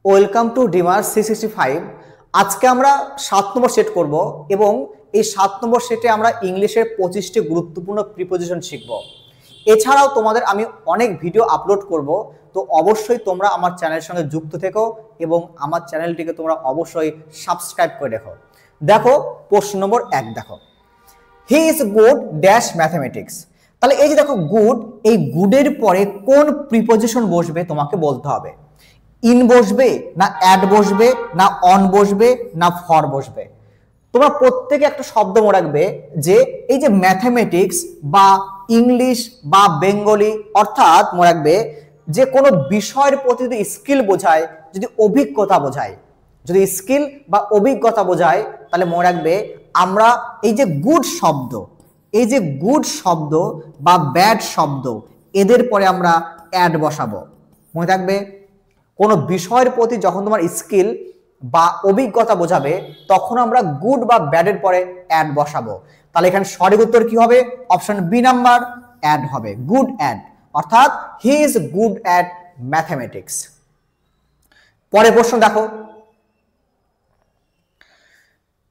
Welcome to dimmer 365। আজকে আমরা 7 নম্বর set করব এবং এই 7 নম্বর সেটে আমরা ইংলিশের 25টি গুরুত্বপূর্ণ প্রিপোজিশন শিখব। এছাড়াও তোমাদের আমি অনেক ভিডিও আপলোড করব, তো অবশ্যই তোমরা আমার চ্যানেলের সঙ্গে যুক্ত থেকো এবং আমার চ্যানেলটিকে তোমরা অবশ্যই সাবস্ক্রাইব করে দেখো। দেখো প্রশ্ন নম্বর 1 দেখো, he is good dash mathematics. তাহলে এই যে দেখো গুড, এই গুডের পরে কোন প্রিপোজিশন বসবে তোমাকে বলতে হবে। ইন বসবে না অ্যাড বসবে না অন বসবে না ফর বসবে। তোমরা প্রত্যেকে একটা শব্দ মনে রাখবে যে এই যে ম্যাথমেটিক্স বা ইংলিশ বা বেঙ্গলি, অর্থাৎ মনে রাখবে যে কোনো বিষয়ের প্রতি যদি স্কিল বোঝায়, যদি অভিজ্ঞতা বোঝায়, যদি স্কিল বা অভিজ্ঞতা বোঝায়, তাহলে মনে রাখবে আমরা এই যে গুড শব্দ, এই যে গুড শব্দ বা ব্যাড শব্দ, এদের পরে আমরা অ্যাড বসাবো। মনে রাখবে কোনো বিষয়ের প্রতি যখন তোমার স্কিল বা অভিজ্ঞতা বোঝাবে তখন আমরা গুড বা ব্যাডের পরে অ্যাড বসাবো। তাহলে এখানে সঠিক উত্তর কি হবে? অপশন বি নাম্বার, অ্যাড হবে, গুড অ্যাড, অর্থাৎ he is good at mathematics. পরের প্রশ্ন দেখো,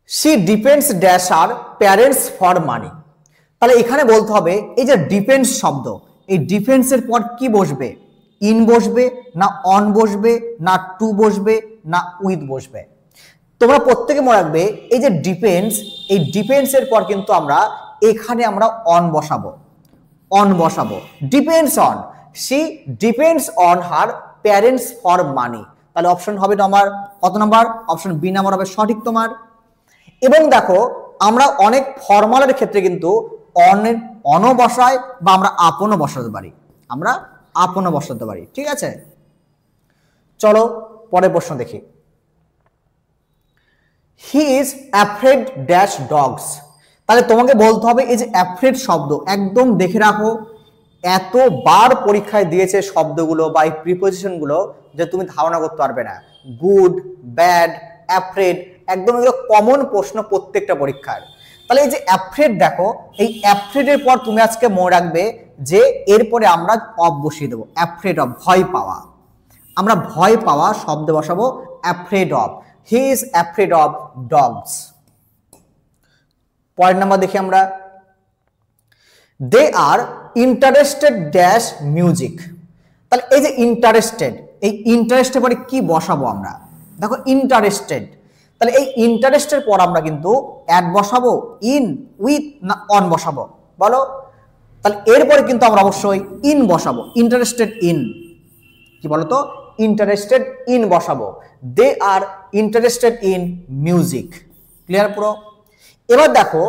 she depends dash her parents for money. তাহলে এখানে বলতে হবে এই যে ডিপেন্ডস শব্দ, এই ডিপেন্ডসের পর কি বসবে? ইন বসবে না অন বসবে না টু বসবে না উইথ বসবে। তোমরা প্রত্যেকে মনে রাখবে এই যে ডিপেন্ডস, এই ডিপেন্ডসের পর কিন্তু আমরা এখানে আমরা অন বসাবো, অন বসাবো। Depends on, she depends on her parents for money. তাহলে অপশন হবে তোমার কত নাম্বার? অপশন বি নাম্বার হবে সঠিক তোমার। এবং দেখো আমরা অনেক ফর্মালের ক্ষেত্রে কিন্তু অনও বসাই বা আমরা আপনও বসাতে পারি, আমরা আপনও বসাতে পারি, ঠিক আছে। চলো পরের প্রশ্ন দেখি, he is afraid dash dogs. তাহলে তোমাকে বলতে হবে এই যে অ্যাফ্রেড শব্দ, একদম দেখে রাখো, এতবার পরীক্ষায় দিয়েছে শব্দগুলো বা এই প্রিপোজিশনগুলো যে তুমি ধারণা করতে পারবে না। গুড, ব্যাড, অ্যাফ্রেড, একদম এগুলো কমন প্রশ্ন প্রত্যেকটা পরীক্ষার। তাহলে এই যে অ্যাফ্রেড দেখো, এই অ্যাফ্রেডের পর তুমি আজকে মনে রাখবে যে এরপরে আমরা অফ বসিয়ে দেবো, অ্যাফ্রেড অফ, ভয় পাওয়া। আমরা ভয় পাওয়া শব্দ বসাবো afraid of, he is afraid of dogs. পরের নাম্বার দেখি আমরা, দে আর ইন্টারেস্টেড ড্যাশ মিউজিক। তাহলে এই যে ইন্টারেস্টেড, এই ইন্টারেস্টের পরে কি বসাবো আমরা? দেখো ইন্টারেস্টেড, তাহলে এই ইন্টারেস্টের পর আমরা কিন্তু অ্যাড বসাবো, ইন, উইথ না অন বসাবো বলো? তাহলে এরপরে কিন্তু আমরা অবশ্যই ইন বসাবো, ইন্টারেস্টেড ইন, কি বলতো? ইন্টারেস্টেড ইন বসাবো। They are interested in music. Clear পুরো? এবার দেখো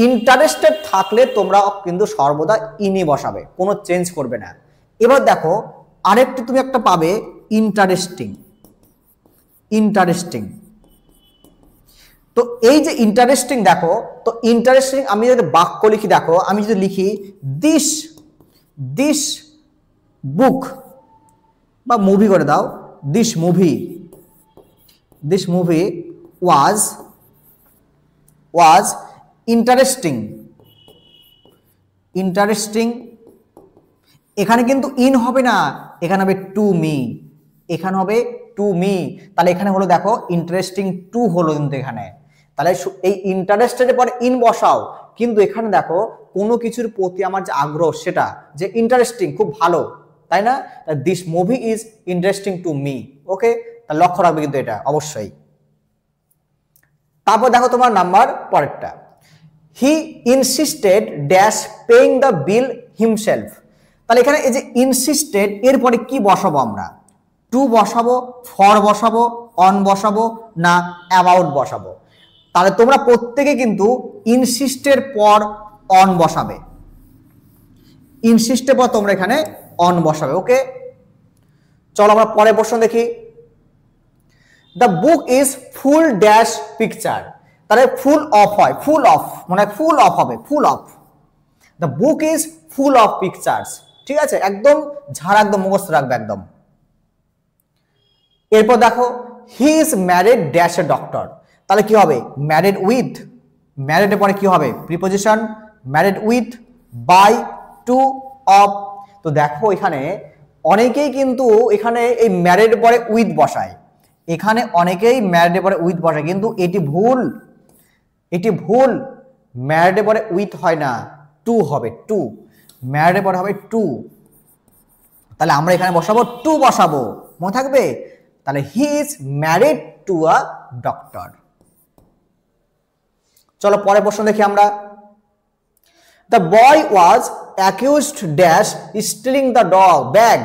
ইন্টারেস্টেড থাকলে তোমরা কিন্তু সর্বদা ইনই বসাবে, কোনো চেঞ্জ করবে না। এবার দেখো আরেকটি তুমি একটা পাবে ইন্টারেস্টিং, ইন্টারেস্টিং। তো এই যে ইন্টারেস্টিং দেখো, তো ইন্টারেস্টিং আমি যদি বাক্য লিখি, দেখো আমি যদি লিখি দিস, দিস বুক, বা মুভি করে দাও, this movie, this movie was interesting, interesting. এখানে কিন্তু ইন হবে না, এখানে হবে টু মি, এখানে হবে টু মি। তাহলে এখানে হলো দেখো ইন্টারেস্টিং টু হলো কিন্তু এখানে। তাহলে এই ইন্টারেস্টের পরে ইন বসাও, কিন্তু এখানে দেখো কোনো কিছুর প্রতি আমার যে আগ্রহ সেটা, যে ইন্টারেস্টিং, খুব ভালো, তাই না? This movie is interesting to me. Okay, তাহলে লক্ষ্য রাখবে কিন্তু এটা অবশ্যই। তারপর দেখো তোমার নাম্বার পরেরটা, he insisted dash paying the bill himself. তাহলে এখানে এই যে ইনসিস্টেড, এরপরে কি বসাবো আমরা? টু বসাবো, ফর বসাবো, অন বসাবো না অ্যাবাউট বসাবো? তাহলে তোমরা প্রত্যেকে কিন্তু ইনসিস্টের পর অন বসাবে, ইনসিস্টের পর তোমরা এখানে অন বসাবে। ওকে, চলো আমরা পরের প্রশ্ন দেখি, the book is full dash picture. তাহলে ফুল অফ হয়, ফুল অফ, মানে ফুল অফ হবে, full of. The book is full of pictures, ঠিক আছে, একদম ঝাড়, একদম মুখস্থ রাখবে একদম। এরপর দেখো he is married dash a doctor. তাহলে কি হবে? ম্যারিড উইথ, ম্যারিডের পরে কি হবে? Preposition, married with, by, to, of. তো দেখো এখানে অনেকেই কিন্তু এখানে এই ম্যারিড পরে উইথ বসায়, এখানে অনেকেই ম্যারিডের পরে উইথ বসে, কিন্তু এটি ভুল, এটি ভুল। ম্যারিডের পরে উইথ হয় না, টু হবে, টু। ম্যারিডের পরে হবে টু, তাহলে আমরা এখানে বসাবো টু বসাবো, মনে থাকবে। তাহলে he is married to a doctor. চলো পরের প্রশ্ন দেখি আমরা। The boy was accused dash stealing the bag.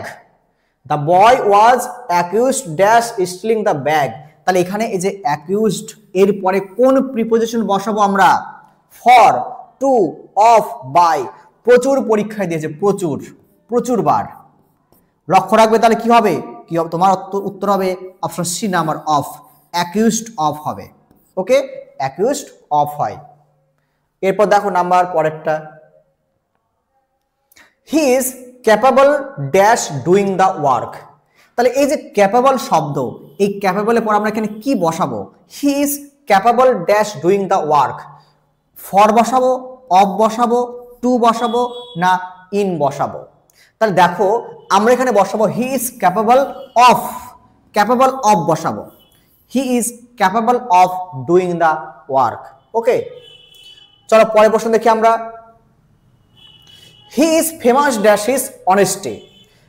The boy was accused dash stealing the bag. তাহলে এখানে এই যে অ্যাকিউজড এর পরে কোন প্রিপোজিশন বসাবো আমরা? For, to, of, by. প্রচুর পরীক্ষায় দিয়েছে, প্রচুর, প্রচুর বার। লক্ষ্য রাখবে। তাহলে কি হবে? কি হবে তোমার উত্তর হবে option C number, of. Accused of হবে। ওকে, অ্যাকিউজড অফ হয়। এরপর দেখো নাম্বার পরেরটা, he is capable dash doing the work. তাহলে এই যে ক্যাপাবল শব্দ, এই ক্যাপাবলের পর আমরা এখানে কি বসাবো? He is capable dash doing the work. For বসাবো, অফ বসাবো, টু বসাবো, না ইন বসাবো? তাহলে দেখো আমরা এখানে বসাবো he is capable of, capable of বসাবো। He is capable of doing the work. Okay, চলো পরের প্রশ্ন দেখি আমরা। He is famous dash is honesty.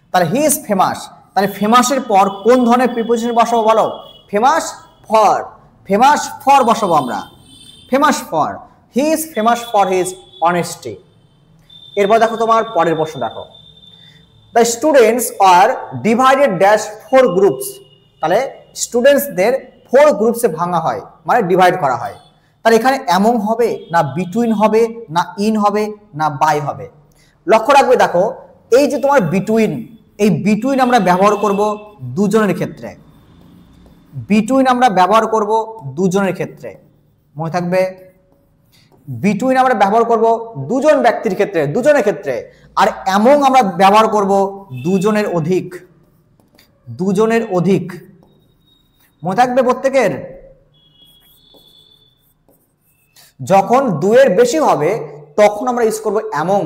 তাহলে হি ইজ ফেমাস, তাহলে ফেমাসের পর কোন ধরনের প্রিপোজিশন বসাবো বলো? Famous, for. ফেমাস ফর বসাবো আমরা, famous for. He is famous for his honesty. এরপর দেখো তোমার পরের প্রশ্ন দেখো, the students are divided dash four groups. তাহলে স্টুডেন্টসদের ফোর গ্রুপসে ভাঙা হয়, মানে ডিভাইড করা হয়। তাহলে এখানে এমন হবে না, বিটুইন হবে না, ইন হবে না, বাই হবে? লক্ষ্য রাখবে। দেখো এই যে তোমার বিটুইন, এই বিটুইন আমরা ব্যবহার করব দুজনের ক্ষেত্রে। বিটুইন আমরা ব্যবহার করব দুজনের ক্ষেত্রে, মনে থাকবে। বিটুইন আমরা ব্যবহার করব দুজন ব্যক্তির ক্ষেত্রে, দুজনের ক্ষেত্রে। আর এমন আমরা ব্যবহার করব দুজনের অধিক, দুজনের অধিক, মনে থাকবে প্রত্যেকের। যখন দুইয়ের বেশি হবে তখন আমরা ইউজ করব এমন,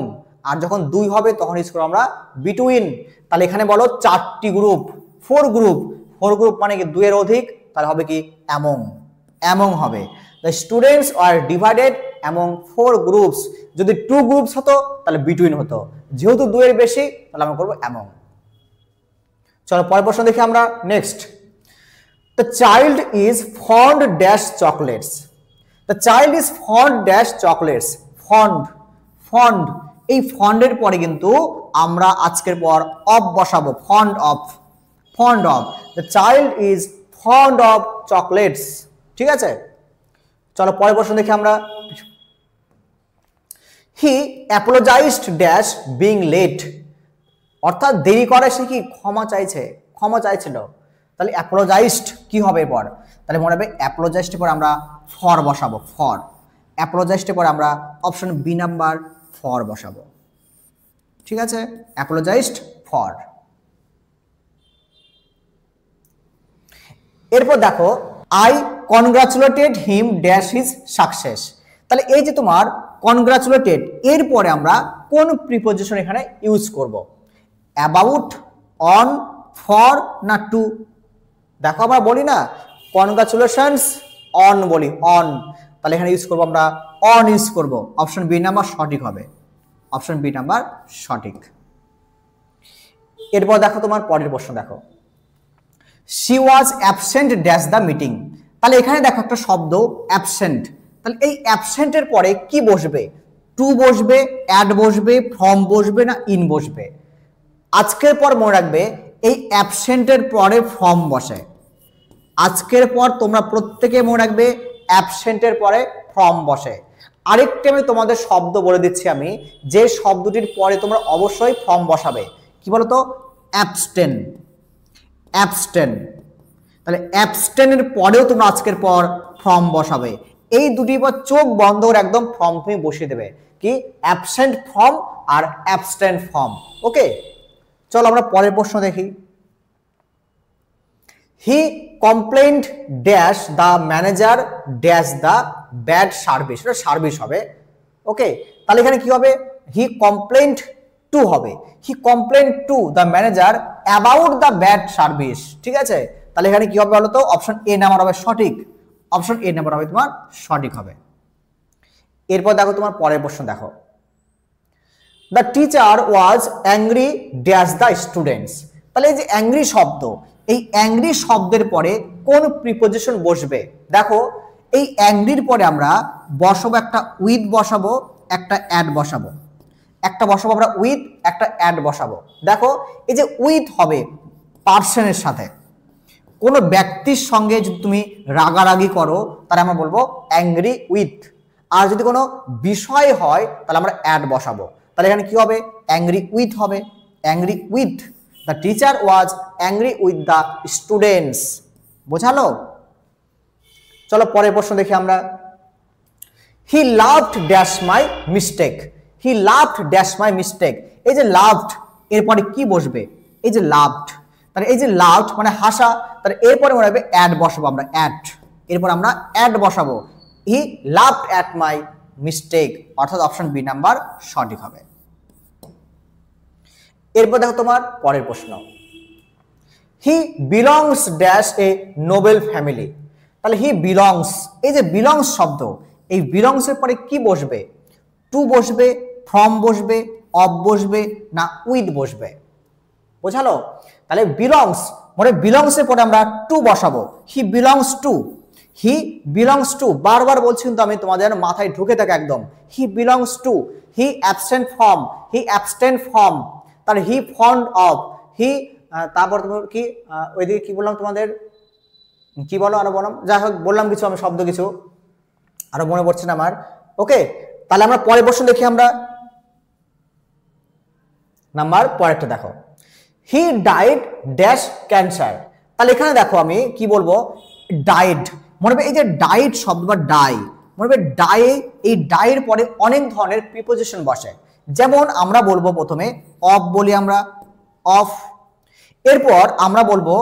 আর যখন দুই হবে তখন ইউজ করব আমরা বিটুইন। তাহলে এখানে বলো চারটি group, four group. Four group মানে কি দুইয়ের অধিক, তাহলে হবে কি এমন, এমন হবে। The students are divided among four groups. যদি টু গ্রুপস হতো তাহলে বিটুইন হতো, যেহেতু দুইয়ের বেশি তাহলে আমরা করবো এমং। চলো পরের প্রশ্ন দেখি আমরা। Next, the child is fond dash chocolates. The child is fond dash chocolates. Fond, fond, এই ফন্ডের পরে কিন্তু আমরা আজকের পর অফ বসাবো, fond of, fond of. The child is fond of chocolates. ঠিক আছে, চলো পরের প্রশ্ন দেখি আমরা। হি অ্যাপোলোজাইজড ড্যাশ বিং লেট। অর্থাৎ দেরি করে সে কি ক্ষমা চাইছে, ক্ষমা চাইছিল। তাহলে অ্যাপোলোজাইজড কি হবে এরপর? তাহলে মনে হবে অ্যাপোলোজাইজড পর আমরা ফর বসাবো, ফর। অ্যাপোলোজাইজড পর আমরা অপশন বি নাম্বার ফর বসাবো। ঠিক আছে, অ্যাপোলোজাইজড ফর। এরপর দেখো, I কনগ্রাচুলেটেড him dash his success. তাহলে এই যে তোমার কনগ্রাচুলেটেড, এরপরে আমরা কোন প্রিপোজিশন এখানে ইউজ করব? অ্যাবাউট, অন, ফর, না টু? দেখো আমরা বলি না কনগ্রাচুলেশনস অন বলি, অন। তাহলে এখানে ইউজ করবো আমরা অন ইউজ করব। অপশন বি নাম্বার সঠিক হবে, অপশন বি নাম্বার সঠিক। এরপর দেখো তোমার পরের প্রশ্ন দেখো, she was absent dash the meeting। তাহলে এখানে দেখো একটা শব্দ অ্যাবসেন্ট। তাহলে এই অ্যাবসেন্টের পরে কি বসবে? টু বসবে, অ্যাড বসবে, ফ্রম বসবে, না ইন বসবে? আজকের পর মনে রাখবে এই অ্যাবসেন্টের পরে ফ্রম বসে। আজকের পর তোমরা প্রত্যেকে মনে রাখবে অ্যাবসেন্টের পরে ফ্রম বসে। আরেকটি আমি তোমাদের শব্দ বলে দিচ্ছি আমি, যে শব্দটির পরে তোমরা অবশ্যই ফ্রম বসাবে। কি বলতো? Abstain, abstain. তাহলে অ্যাবস্টেনের পরেও তোমরা আজকের পর ফ্রম বসাবে। এই দুটি পর চোখ বন্ধ করে একদম ফ্রম তুমি বসিয়ে দেবে। কি? অ্যাবসেন্ট ফ্রম আর অ্যাবস্টেন্ট ফ্রম। ওকে, চলো আমরা পরের প্রশ্ন দেখি। He complained dash the manager dash the bad service. এটা সার্ভিস হবে। ওকে, তাহলে এখানে কি হবে? হি কমপ্লেইন্ড টু হবে। He complain to the manager about the bad service. ঠিক আছে, তাহলে এখানে কি হবে বলো তো, অপশন এ নাম্বার হবে সঠিক, অপশন এ নাম্বার হবে তোমার সঠিক হবে। এরপর দেখো তোমার পরের প্রশ্ন দেখো, the teacher was angry dash the students. তাহলে এই যে অ্যাংরি শব্দ, এই অ্যাংরি শব্দের পরে কোন প্রিপোজিশন বসবে? দেখো এই অ্যাংরির পরে আমরা বসাবো একটা উইথ বসাবো, একটা অ্যাড বসাবো, একটা বসাবো আমরা উইথ, একটা অ্যাড বসাবো। দেখো এই যে উইথ হবে পার্সনের সাথে, কোনো ব্যক্তির সঙ্গে যদি তুমি রাগারাগি করো তাহলে আমরা বলবো অ্যাংরি উইথ, আর যদি কোনো বিষয় হয় তাহলে আমরা অ্যাড বসাবো। তাহলে এখানে কি হবে, অ্যাংরি উইথ হবে, angry with the teacher was angry with the students. বোঝালো? চলো পরের প্রশ্ন দেখি আমরা, he loved dash my mistake. He loved dash my mistake. এই যে লাভড এরপরে কি বসবে? এই যে লাভড, তাহলে এই যে লাভড মানে হাসা, তাহলে এরপরে মনে হবে অ্যাড বসাবো আমরা, অ্যাড, এরপর আমরা অ্যাড বসাবো, he laughed at my mistake, অর্থাৎ অপশন বি নাম্বার সঠিক হবে। এরপর দেখো তোমার পরের প্রশ্ন, he belongs dash a noble family. তাহলে হি বিলংস, এই যে বিলংস শব্দ, এই বিলংস এর পরে কি বসবে? টু বসবে, ফ্রম বসবে, অফ বসবে, না উইথ বসবে? বোঝালো? তাহলে বিলংস মানে বিলংস এর পরে আমরা টু বসাবো, he belongs to, he belongs to, বারবার বলছি কিন্তু আমি, তোমাদের মাথায় ঢুকে থাকে একদম, he belongs to, he absent from, he abstained from, তাহলে হি ফন্ড অফ, হি, তারপর তোমার কি ওইদিকে কি বললাম তোমাদের, কি বলো আরো বললাম, যাই হোক বললাম কিছু আমি শব্দ, কিছু আরো মনে পড়ছে না আমার। ওকে, তাহলে আমরা পরের প্রশ্ন দেখি আমরা, নাম্বার পরেরটা দেখো, হি ডাইড ড্যাশ ক্যান্সার। তাহলে এখানে দেখো আমি কি বলবো, ডাইড, মনে হবে এই যে ডাইড শব্দ বা ডাই, মনে হবে ডাই, এই ডাইয়ের পরে অনেক ধরনের প্রিপোজিশন বসে, যেমন আমরা বলবো প্রথমে অফ বলি আমরা, অফ, এরপর আমরা বলবো,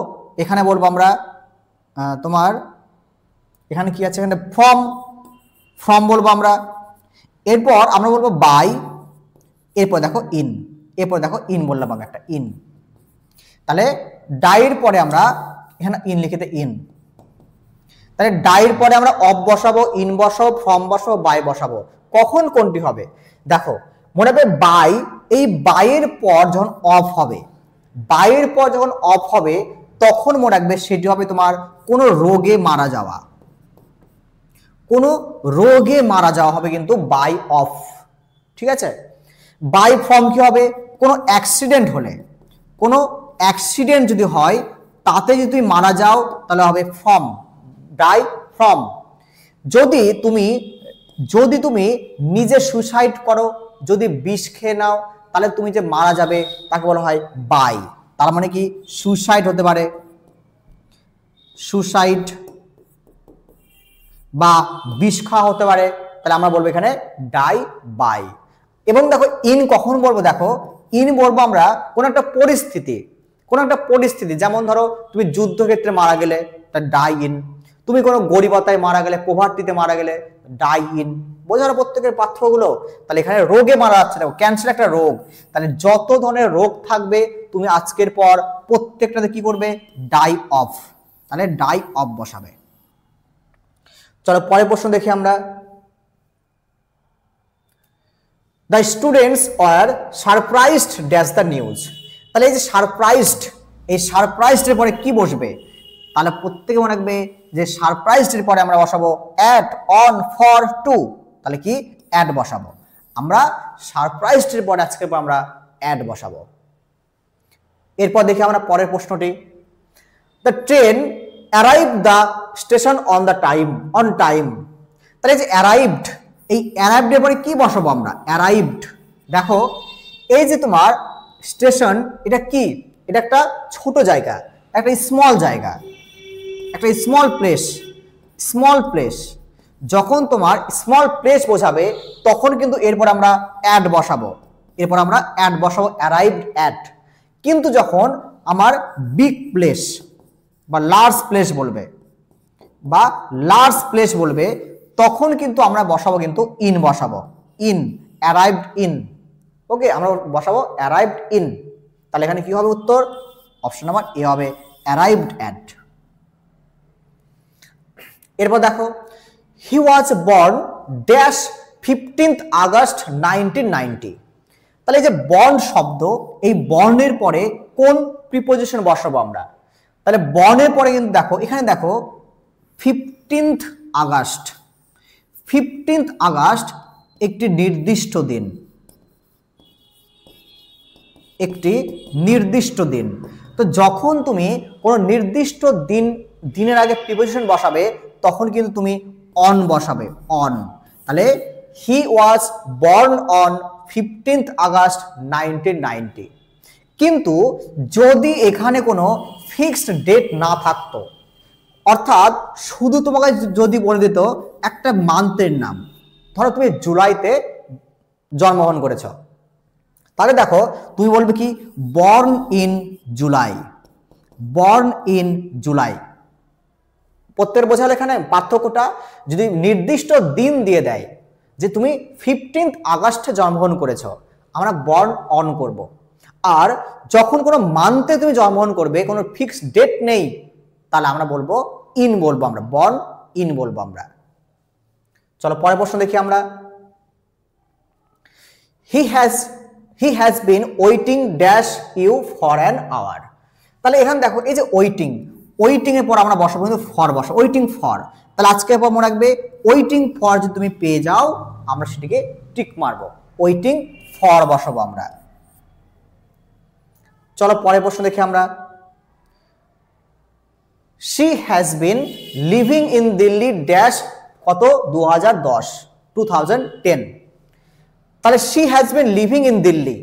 এখানে বলবো আমরা তোমার এখানে কি আছে, এখানে ফ্রম, ফ্রম বলবো আমরা, এরপর আমরা বলবো বাই, এরপর দেখো ইন, এরপর দেখো ইন বললাম আমি একটা, ইন। তাহলে ডাইয়ের পরে আমরা এখানে ইন লিখে দিই, ইন। তাহলে ডাইয়ের পরে আমরা অফ বসাবো, ইন বসাবো, ফ্রম বসাবো, বাই বসাবো। কখন কোনটি হবে? দেখো মনে হবে বাই, এই বাইয়ের পর যখন অফ হবে, বাইয়ের পর যখন অফ হবে তখন মনে রাখবে সেটি হবে তোমার কোনো রোগে মারা যাওয়া, কোনো রোগে মারা যাওয়া হবে কিন্তু বাই অফ, ঠিক আছে। বাই ফ্রম কি হবে? কোনো অ্যাক্সিডেন্ট হলে, কোনো অ্যাক্সিডেন্ট যদি হয় তাতে যদি তুমি মারা যাও তাহলে হবে ফ্রম, ডাই ফ্রম। যদি তুমি নিজে সুসাইড করো, যদি বিষ খেয়ে নাও, তাহলে তুমি যে মারা যাবে তাকে বলা হয় বাই। তার মানে কি সুসাইড হতে পারে, সুসাইড বা বিষ খাওয়া হতে পারে, তাহলে আমরা বলবো এখানে ডাই বাই। এবং দেখো ইন কখন বলবো, দেখো ইন বলবো আমরা কোন একটা পরিস্থিতি, কোন একটা পরিস্থিতি, যেমন ধরো তুমি যুদ্ধক্ষেত্রে মারা গেলে তা ডাই ইন, তুমি কোনো গরিবতায় মারা গেলে, পোভার্টিতে মারা গেলে ডাই ইন। বোঝার প্রত্যেকের পার্থক্যগুলো। তাহলে এখানে রোগে মারা যাচ্ছে না, ক্যান্সার একটা রোগ, তাহলে যত ধরনের রোগ থাকবে তুমি আজকের পর প্রত্যেকটাতে কি করবে, ডাই অফ, তাহলে ডাই অফ বসাবে। চলো পরের প্রশ্ন দেখি আমরা, the students are surprised dash the news. তাহলে এই যে সারপ্রাইজড, এই সারপ্রাইজড এর পরে কি বসবে? তাহলে প্রত্যেকে মনে রাখবে যে সারপ্রাইজড এর পরে আমরা বসাবো অ্যাট, অন, ফর, টু, তাহলে কি অ্যাড বসাবো আমরা, সারপ্রাইজড এর পরে আজকের পর আমরা অ্যাড বসাবো। এরপর দেখি আমরা পরের প্রশ্নটি, the train arrived the station on the time, on time. তাহলে যে অ্যারাইভড, এই অ্যারাইভড এর পরে কি বসাবো আমরা, অ্যারাইভড। দেখো এই যে তোমার স্টেশন, এটা কি, এটা একটা ছোট জায়গা, একটা স্মল জায়গা, একটা স্মল প্লেস, স্মল প্লেস। যখন তোমার স্মল প্লেস বোঝাবে তখন কিন্তু এরপর আমরা অ্যাড বসাবো, এরপর আমরা অ্যাড বসাবো, অ্যারাইভড অ্যাট। কিন্তু যখন আমার বিগ প্লেস বা লার্জ প্লেস বলবে, বা লার্জ প্লেস বলবে, তখন কিন্তু আমরা বসাবো কিন্তু ইন বসাবো, ইন, অ্যারাইভড ইন। ওকে, আমরা বসাবো অ্যারাইভড ইন। তাহলে এখানে কি হবে উত্তর, অপশন নাম্বার এ হবে অ্যারাইভড অ্যাট। এরপর দেখো he was born dash 15th August 1990। তাহলে এই যে বর্ন শব্দ, এই বর্নের পরে কোন প্রিপোজিশন বসাবো আমরা? তাহলে বর্নের পরে কিন্তু দেখো এখানে দেখো 15th আগস্ট, 15th আগস্ট একটি নির্দিষ্ট দিন, একটি নির্দিষ্ট দিন। তো যখন তুমি কোনো নির্দিষ্ট দিনের আগে প্রিপোজিশন বসাবে তখন কিন্তু তুমি অন বসাবে, অন। তাহলে he was born on 15th August 1990। কিন্তু যদি এখানে কোনো ফিক্সড ডেট না থাকতো, অর্থাৎ শুধু তোমাকে যদি বলে দিত একটা মান্থের নাম, ধরো তুমি জুলাইতে জন্মগ্রহণ করেছ, তাহলে দেখো তুমি বলবে কি born in July, born in July. প্রত্যেক বোঝালে এখানে পার্থক্যটা, যদি নির্দিষ্ট দিন দিয়ে দেয় যে তুমি 15th আগস্টে জন্মগ্রহণ করেছ, আমরা বর্ন অন করব। আর যখন কোনো মান্থে তুমি জন্মগ্রহণ করবে, কোনো ফিক্সড ডেট নেই, তাহলে আমরা বলবো ইন বলবো, আমরা বর্ন ইন বলবো আমরা। চলো পরের প্রশ্ন দেখি আমরা। He has been waiting dash you for an hour. তাহলে এখানে দেখো এই যে ওয়েটিং, ওয়েটিং এর পর আমরা বসাবো কিন্তু ফর বসাবো, ওয়েটিং ফর। তাহলে আজকে পর মনে রাখবে ওয়েটিং ফর যদি তুমি পেয়ে যাও আমরা সেটিকে টিক মারবো, ওয়েটিং ফর বসাবো আমরা। চলো পরের প্রশ্ন দেখি আমরা। She has been living in Delhi dash কত 2010। তাহলে she has been living in Delhi,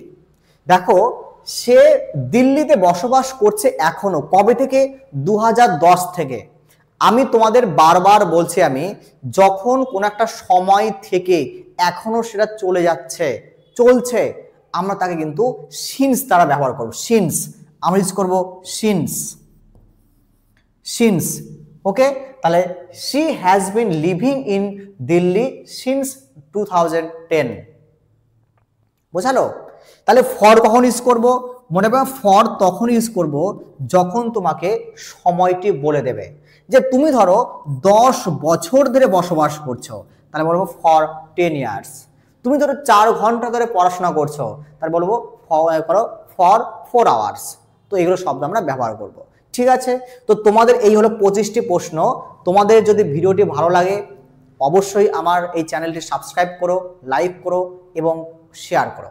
দেখো সে দিল্লিতে বসবাস করছে এখনো, কবে থেকে? 2010 থেকে। আমি তোমাদের বারবার বলছি, আমি যখন কোন একটা সময় থেকে এখনো সেটা চলে যাচ্ছে, চলছে, আমরা তাকে কিন্তু সিন্স দ্বারা ব্যবহার করব। সিন্স আমরা ইউজ করব সিন্স, সিন্স। ওকে, তাহলে she has been living in Delhi since 2010। বোঝালো? তাহলে ফর কখন ইউজ করব? মনে রাখবে ফর তখন ইউজ করব যখন তোমাকে সময়টি বলে দেবে, যে তুমি ধরো 10 বছর ধরে বসবাস করছো, তাহলে বলবো ফর 10 ইয়ার্স। তুমি ধরো 4 ঘন্টা ধরে পড়াশোনা করছো, তাহলে বলবো ফর 4 আওয়ার্স। তো এগুলো শব্দ আমরা ব্যবহার করব। ঠিক আছে, তো তোমাদের এই হলো 25টি প্রশ্ন। তোমাদের যদি ভিডিওটি ভালো লাগে অবশ্যই আমার এই চ্যানেলটি সাবস্ক্রাইব করো, লাইক করো এবং শেয়ার করো।